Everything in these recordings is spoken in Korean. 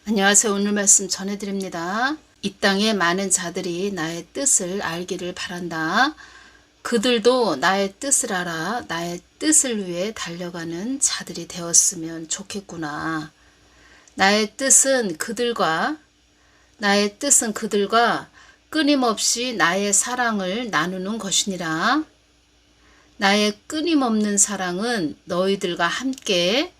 안녕하세요. 오늘 말씀 전해드립니다. 이 땅에 많은 자들이 나의 뜻을 알기를 바란다. 그들도 나의 뜻을 알아 나의 뜻을 위해 달려가는 자들이 되었으면 좋겠구나. 나의 뜻은 그들과 끊임없이 나의 사랑을 나누는 것이니라. 나의 끊임없는 사랑은 너희들과 함께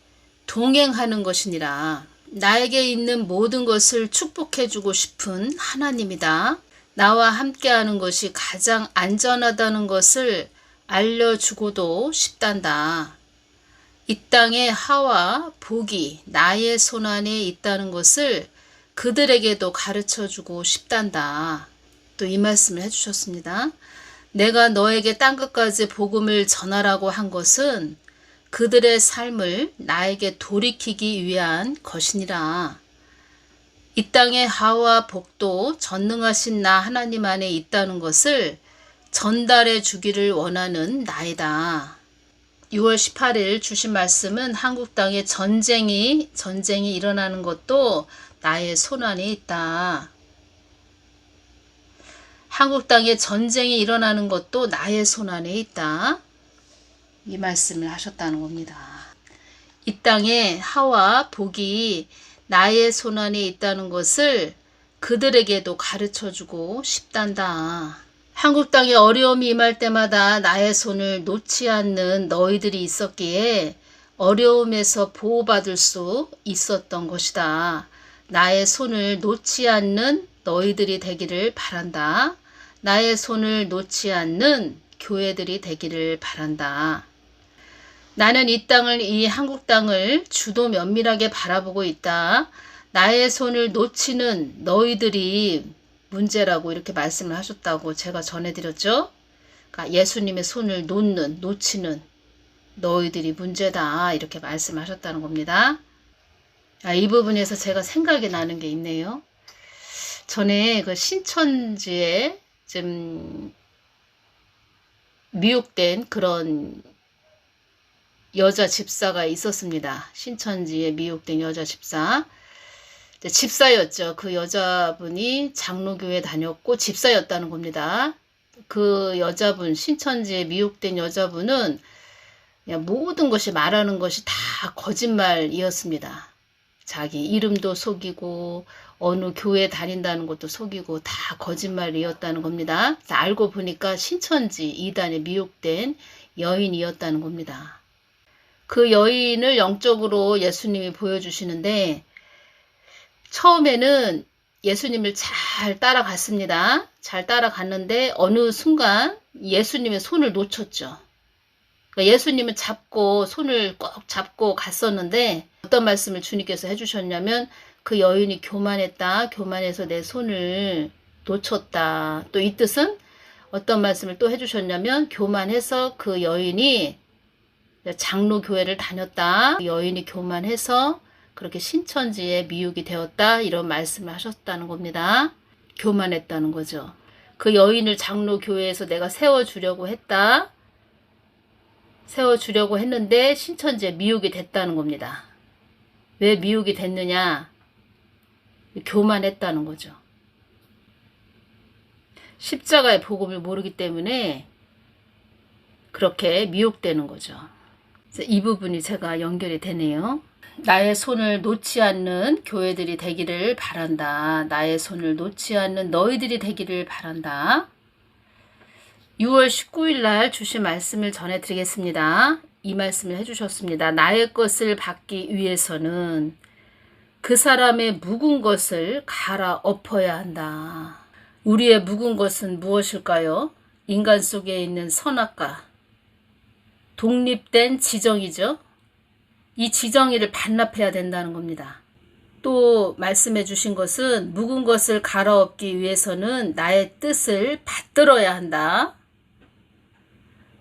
동행하는 것이니라. 나에게 있는 모든 것을 축복해주고 싶은 하나님이다. 나와 함께하는 것이 가장 안전하다는 것을 알려주고도 싶단다. 이 땅의 하와 복이 나의 손안에 있다는 것을 그들에게도 가르쳐주고 싶단다. 또 이 말씀을 해주셨습니다. 내가 너에게 땅끝까지 복음을 전하라고 한 것은 그들의 삶을 나에게 돌이키기 위한 것이니라. 이 땅의 하와 복도 전능하신 나 하나님 안에 있다는 것을 전달해 주기를 원하는 나이다. 6월 18일 주신 말씀은 한국 땅에 전쟁이 일어나는 것도 나의 손안에 있다. 한국 땅에 전쟁이 일어나는 것도 나의 손안에 있다. 이 말씀을 하셨다는 겁니다. 이 땅에 하와 복이 나의 손안에 있다는 것을 그들에게도 가르쳐주고 싶단다. 한국 땅에 어려움이 임할 때마다 나의 손을 놓지 않는 너희들이 있었기에 어려움에서 보호받을 수 있었던 것이다. 나의 손을 놓지 않는 너희들이 되기를 바란다. 나의 손을 놓지 않는 교회들이 되기를 바란다. 나는 이 한국 땅을 주도 면밀하게 바라보고 있다. 나의 손을 놓치는 너희들이 문제라고 이렇게 말씀을 하셨다고 제가 전해드렸죠. 그러니까 예수님의 손을 놓치는 너희들이 문제다 이렇게 말씀하셨다는 겁니다. 이 부분에서 제가 생각이 나는 게 있네요. 전에 그 신천지에 좀 미혹된 그런 여자 집사가 있었습니다. 신천지에 미혹된 여자 집사였죠. 그 여자분이 장로교회 다녔고 집사였다는 겁니다. 그 여자분, 신천지에 미혹된 여자분은 그냥 모든 것이 말하는 것이 다 거짓말이었습니다. 자기 이름도 속이고 어느 교회 다닌다는 것도 속이고 다 거짓말이었다는 겁니다. 알고 보니까 신천지 이단에 미혹된 여인이었다는 겁니다. 그 여인을 영적으로 예수님이 보여주시는데 처음에는 예수님을 잘 따라갔습니다. 잘 따라갔는데 어느 순간 예수님의 손을 놓쳤죠. 그러니까 예수님은 손을 꼭 잡고 갔었는데 어떤 말씀을 주님께서 해주셨냐면 그 여인이 교만했다. 교만해서 내 손을 놓쳤다. 또 이 뜻은 어떤 말씀을 또 해주셨냐면 교만해서 그 여인이 장로교회를 다녔다. 여인이 교만해서 그렇게 신천지에 미혹이 되었다. 이런 말씀을 하셨다는 겁니다. 교만했다는 거죠. 그 여인을 장로교회에서 내가 세워주려고 했는데 신천지에 미혹이 됐다는 겁니다. 왜 미혹이 됐느냐? 교만했다는 거죠. 십자가의 복음을 모르기 때문에 그렇게 미혹되는 거죠. 이 부분이 제가 연결이 되네요. 나의 손을 놓지 않는 교회들이 되기를 바란다. 나의 손을 놓지 않는 너희들이 되기를 바란다. 6월 19일 날 주신 말씀을 전해드리겠습니다. 이 말씀을 해주셨습니다. 나의 것을 받기 위해서는 그 사람의 묵은 것을 갈아엎어야 한다. 우리의 묵은 것은 무엇일까요? 인간 속에 있는 선악과 독립된 지정이죠. 이 지정의를 반납해야 된다는 겁니다. 또 말씀해 주신 것은 묵은 것을 갈아엎기 위해서는 나의 뜻을 받들어야 한다.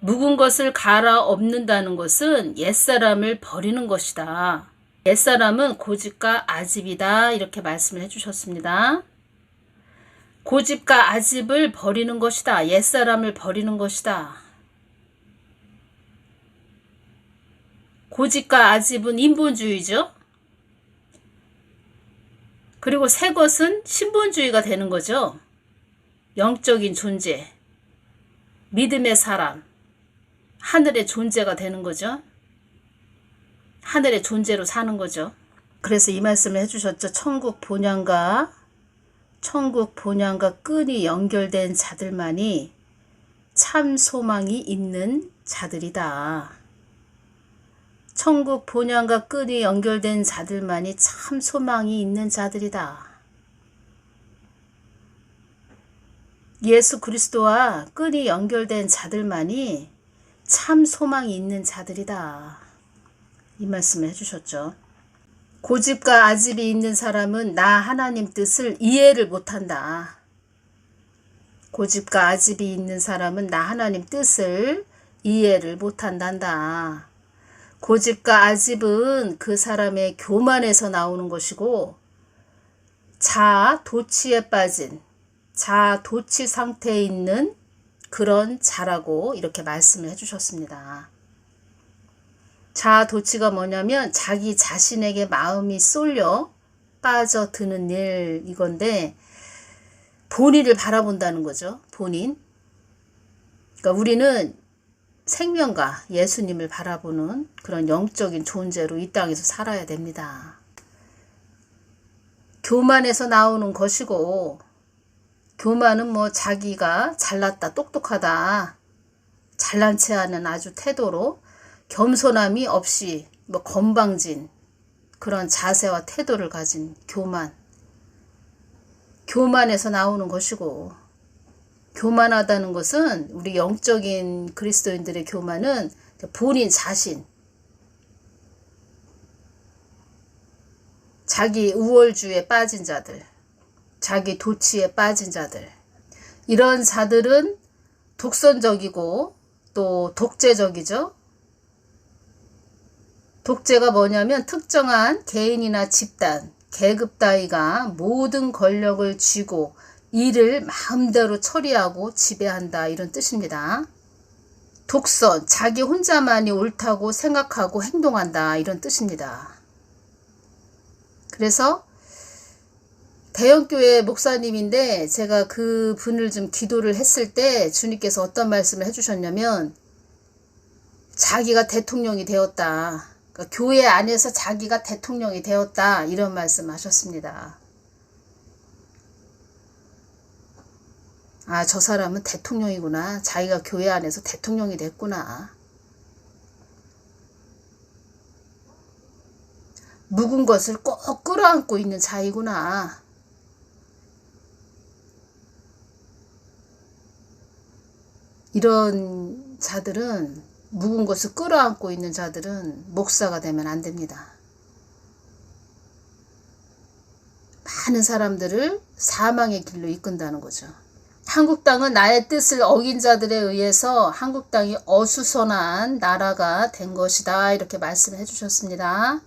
묵은 것을 갈아엎는다는 것은 옛사람을 버리는 것이다. 옛사람은 고집과 아집이다. 이렇게 말씀을 해주셨습니다. 고집과 아집을 버리는 것이다. 옛사람을 버리는 것이다. 고집과 아집은 인본주의죠. 그리고 새 것은 신본주의가 되는 거죠. 영적인 존재, 믿음의 사람, 하늘의 존재가 되는 거죠. 하늘의 존재로 사는 거죠. 그래서 이 말씀을 해주셨죠. 천국 본향과 끈이 연결된 자들만이 참 소망이 있는 자들이다. 천국 본향과 끈이 연결된 자들만이 참 소망이 있는 자들이다. 예수 그리스도와 끈이 연결된 자들만이 참 소망이 있는 자들이다. 이 말씀을 해주셨죠. 고집과 아집이 있는 사람은 나 하나님 뜻을 이해를 못한다. 고집과 아집이 있는 사람은 나 하나님 뜻을 이해를 못한단다. 고집과 아집은 그 사람의 교만에서 나오는 것이고 자아 도취에 빠진 자아 도취 상태에 있는 그런 자라고 이렇게 말씀을 해주셨습니다. 자아 도취가 뭐냐면 자기 자신에게 마음이 쏠려 빠져드는 일 이건데 본인을 바라본다는 거죠. 본인. 그러니까 우리는 생명과 예수님을 바라보는 그런 영적인 존재로 이 땅에서 살아야 됩니다. 교만에서 나오는 것이고 교만은 뭐 자기가 잘났다 똑똑하다 잘난 체 하는 아주 태도로 겸손함이 없이 뭐 건방진 그런 자세와 태도를 가진 교만에서 나오는 것이고 교만하다는 것은 우리 영적인 그리스도인들의 교만은 본인 자신 자기 우월주의에 빠진 자들 자기 도취에 빠진 자들 이런 자들은 독선적이고 또 독재적이죠. 독재가 뭐냐면 특정한 개인이나 집단, 계급 따위가 모든 권력을 쥐고 일을 마음대로 처리하고 지배한다 이런 뜻입니다. 독선, 자기 혼자만이 옳다고 생각하고 행동한다 이런 뜻입니다. 그래서 대형교회 목사님인데 제가 그 분을 좀 기도를 했을 때 주님께서 어떤 말씀을 해주셨냐면 자기가 대통령이 되었다. 그러니까 교회 안에서 자기가 대통령이 되었다 이런 말씀하셨습니다. 아, 저 사람은 대통령이구나. 자기가 교회 안에서 대통령이 됐구나. 묵은 것을 꼭 끌어안고 있는 자이구나. 이런 자들은 묵은 것을 끌어안고 있는 자들은 목사가 되면 안 됩니다. 많은 사람들을 사망의 길로 이끈다는 거죠. 한국당은 나의 뜻을 어긴 자들에 의해서 한국당이 어수선한 나라가 된 것이다 이렇게 말씀해 주셨습니다.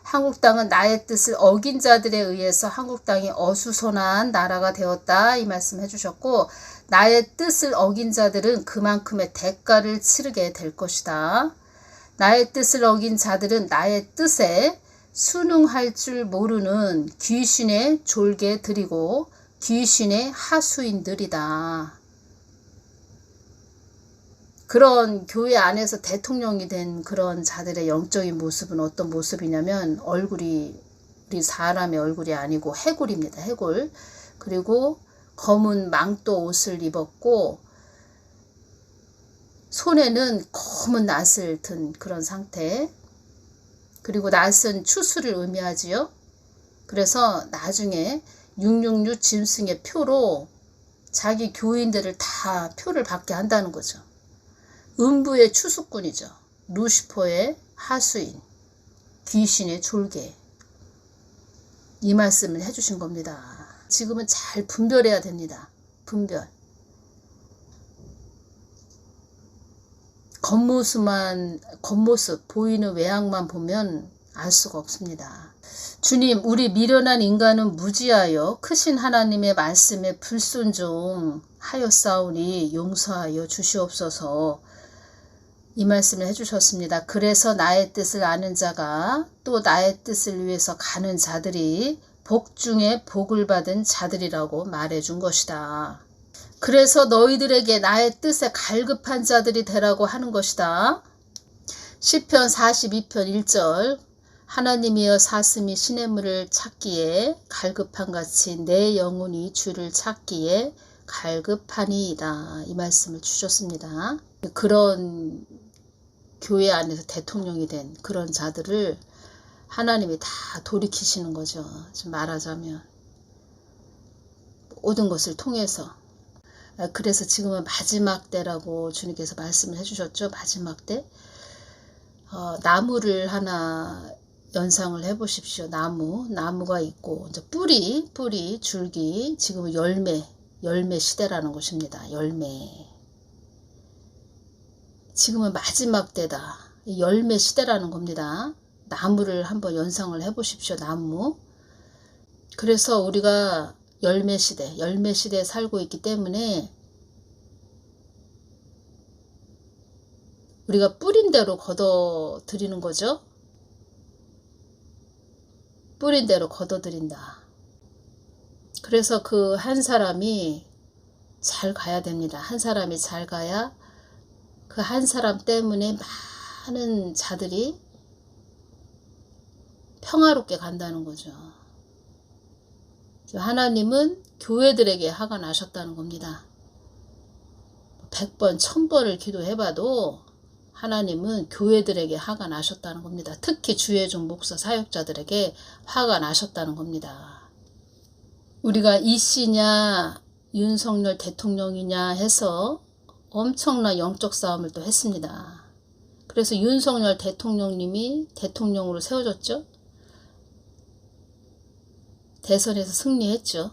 한국당은 나의 뜻을 어긴 자들에 의해서 한국당이 어수선한 나라가 되었다 이 말씀 해주셨고 나의 뜻을 어긴 자들은 그만큼의 대가를 치르게 될 것이다. 나의 뜻을 어긴 자들은 나의 뜻에 순응할 줄 모르는 귀신의 졸개들이고 귀신의 하수인들이다. 그런 교회 안에서 대통령이 된 그런 자들의 영적인 모습은 어떤 모습이냐면 얼굴이 우리 사람의 얼굴이 아니고 해골입니다. 해골. 그리고 검은 망토 옷을 입었고 손에는 검은 낫을 든 그런 상태. 그리고 낫은 추수를 의미하지요. 그래서 나중에 666 짐승의 표로 자기 교인들을 다 표를 받게 한다는 거죠. 음부의 추수꾼이죠. 루시퍼의 하수인, 귀신의 졸개. 이 말씀을 해주신 겁니다. 지금은 잘 분별해야 됩니다. 분별. 겉모습, 보이는 외양만 보면 알 수가 없습니다. 주님, 우리 미련한 인간은 무지하여 크신 하나님의 말씀에 불순종하였사오니 용서하여 주시옵소서. 이 말씀을 해주셨습니다. 그래서 나의 뜻을 아는 자가 또 나의 뜻을 위해서 가는 자들이 복 중에 복을 받은 자들이라고 말해준 것이다. 그래서 너희들에게 나의 뜻에 갈급한 자들이 되라고 하는 것이다. 시편 42편 1절 하나님이여 사슴이 시냇물을 찾기에 갈급한 같이 내 영혼이 주를 찾기에 갈급하니이다. 이 말씀을 주셨습니다. 그런 교회 안에서 대통령이 된 그런 자들을 하나님이 다 돌이키시는 거죠. 지금 말하자면 모든 것을 통해서. 그래서 지금은 마지막 때라고 주님께서 말씀을 해주셨죠. 마지막 때. 나무를 하나 연상을 해보십시오. 나무가 있고 이제 뿌리, 줄기, 지금은 열매 시대라는 것입니다. 열매. 지금은 마지막 때다. 열매 시대라는 겁니다. 나무를 한번 연상을 해보십시오. 나무. 그래서 우리가 열매 시대에 살고 있기 때문에 우리가 뿌린 대로 걷어들이는 거죠. 뿌린 대로 걷어들인다. 그래서 그 한 사람이 잘 가야 됩니다. 한 사람이 잘 가야 그 한 사람 때문에 많은 자들이 평화롭게 간다는 거죠. 하나님은 교회들에게 화가 나셨다는 겁니다. 100번, 1000번을 기도해봐도 하나님은 교회들에게 화가 나셨다는 겁니다. 특히 주의종 목사 사역자들에게 화가 나셨다는 겁니다. 우리가 이씨냐 윤석열 대통령이냐 해서 엄청난 영적 싸움을 또 했습니다. 그래서 윤석열 대통령님이 대통령으로 세워졌죠. 대선에서 승리했죠.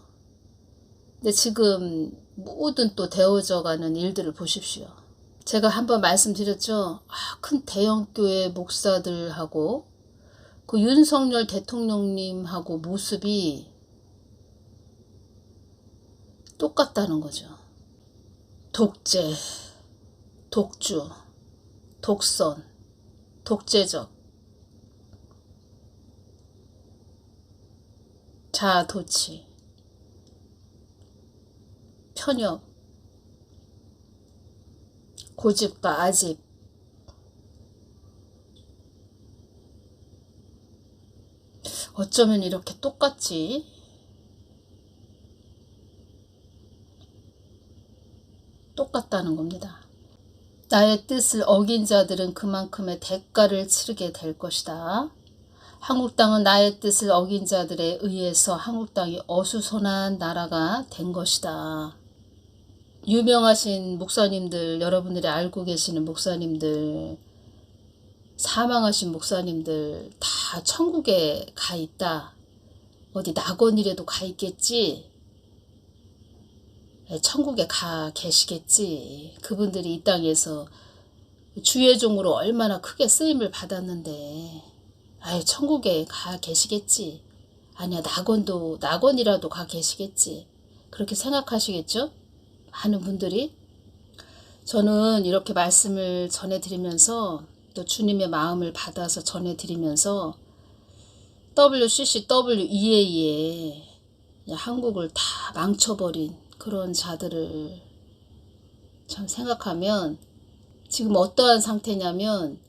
근데 지금 모든 또 되어져 가는 일들을 보십시오. 제가 한번 말씀드렸죠. 큰 대형교회 목사들하고 그 윤석열 대통령님하고 모습이 똑같다는 거죠. 독재, 독주, 독선, 독재적, 자아도취, 편협, 고집과 아집, 어쩌면 이렇게 똑같지? 똑같다는 겁니다. 나의 뜻을 어긴 자들은 그만큼의 대가를 치르게 될 것이다. 한국당은 나의 뜻을 어긴 자들에 의해서 한국당이 어수선한 나라가 된 것이다. 유명하신 목사님들, 여러분들이 알고 계시는 목사님들, 사망하신 목사님들 다 천국에 가 있다. 어디 낙원이라도 가 있겠지. 천국에 가 계시겠지. 그분들이 이 땅에서 주의 종으로 얼마나 크게 쓰임을 받았는데 천국에 가 계시겠지. 아니야, 낙원이라도 가 계시겠지. 그렇게 생각하시겠죠? 많은 분들이. 저는 이렇게 말씀을 전해드리면서 또 주님의 마음을 받아서 전해드리면서 WCCWEA에 한국을 다 망쳐버린 그런 자들을 참 생각하면 지금 어떠한 상태냐면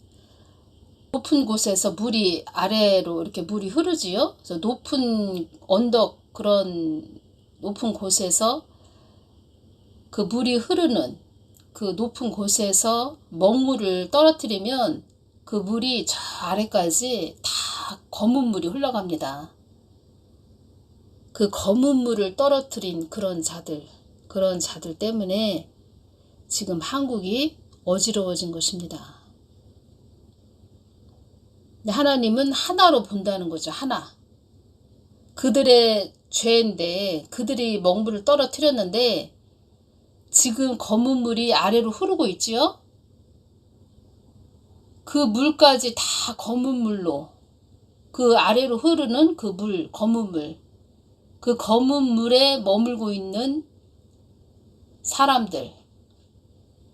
높은 곳에서 물이 아래로 이렇게 물이 흐르지요. 그래서 높은 언덕, 그런 높은 곳에서 그 물이 흐르는 그 높은 곳에서 먹물을 떨어뜨리면 그 물이 저 아래까지 다 검은 물이 흘러갑니다. 그 검은 물을 떨어뜨린 그런 자들 때문에 지금 한국이 어지러워진 것입니다. 하나님은 하나로 본다는 거죠. 하나. 그들의 죄인데 그들이 먹물을 떨어뜨렸는데 지금 검은 물이 아래로 흐르고 있지요. 그 물까지 다 검은 물로, 그 아래로 흐르는 그 물, 검은 물, 그 검은 물에 머물고 있는 사람들,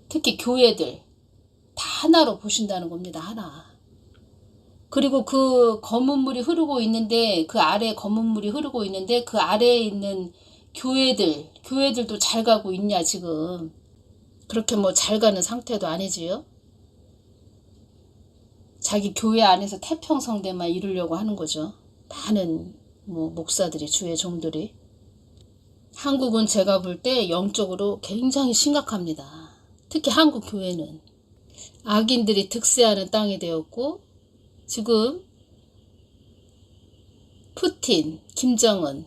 특히 교회들, 다 하나로 보신다는 겁니다. 하나. 그리고 그 검은 물이 흐르고 있는데, 그 아래에 검은 물이 흐르고 있는데, 그 아래에 있는 교회들도 잘 가고 있냐, 지금. 그렇게 뭐 잘 가는 상태도 아니지요. 자기 교회 안에서 태평성대만 이루려고 하는 거죠. 많은 뭐 목사들이, 주의 종들이. 한국은 제가 볼 때 영적으로 굉장히 심각합니다. 특히 한국 교회는 악인들이 득세하는 땅이 되었고, 지금 푸틴, 김정은,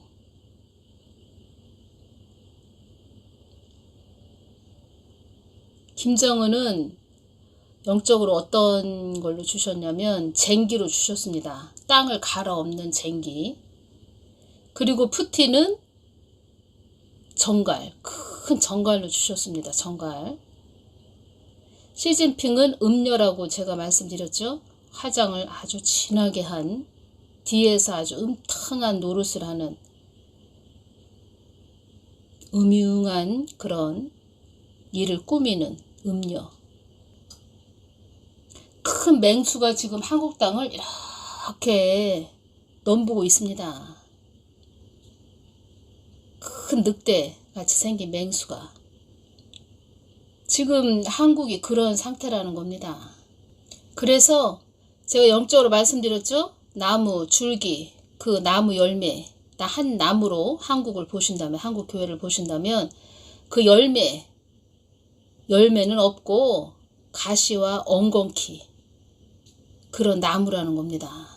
김정은은 영적으로 어떤 걸로 주셨냐면 쟁기로 주셨습니다. 땅을 갈아엎는 쟁기. 그리고 푸틴은 정갈, 큰 정갈로 주셨습니다. 정갈. 시진핑은 음녀라고 제가 말씀드렸죠. 화장을 아주 진하게 한, 뒤에서 아주 음탕한 노릇을 하는 음흉한 그런 일을 꾸미는 음녀. 큰 맹수가 지금 한국 땅을 이렇게 넘보고 있습니다. 큰 늑대 같이 생긴 맹수가. 지금 한국이 그런 상태라는 겁니다. 그래서 제가 영적으로 말씀드렸죠. 나무, 줄기, 그 나무 열매, 한 나무로 한국을 보신다면, 한국 교회를 보신다면 그 열매는 없고 가시와 엉겅퀴, 그런 나무라는 겁니다.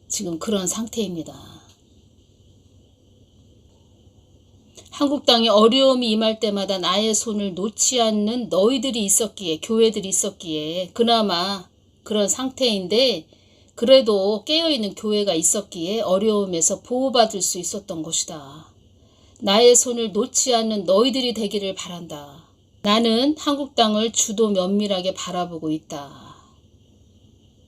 지금 그런 상태입니다. 한국 땅에 어려움이 임할 때마다 나의 손을 놓지 않는 너희들이 있었기에, 교회들이 있었기에, 그나마 그런 상태인데 그래도 깨어있는 교회가 있었기에 어려움에서 보호받을 수 있었던 것이다. 나의 손을 놓지 않는 너희들이 되기를 바란다. 나는 한국 땅을 주도 면밀하게 바라보고 있다.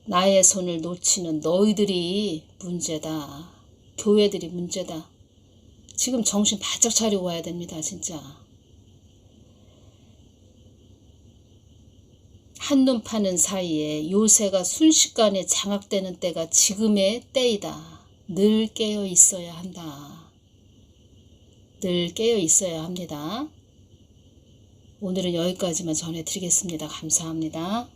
나의 손을 놓치는 너희들이 문제다. 교회들이 문제다. 지금 정신 바짝 차리고 와야 됩니다. 진짜. 한눈 파는 사이에 요새가 순식간에 장악되는 때가 지금의 때이다. 늘 깨어 있어야 한다. 늘 깨어 있어야 합니다. 오늘은 여기까지만 전해드리겠습니다. 감사합니다.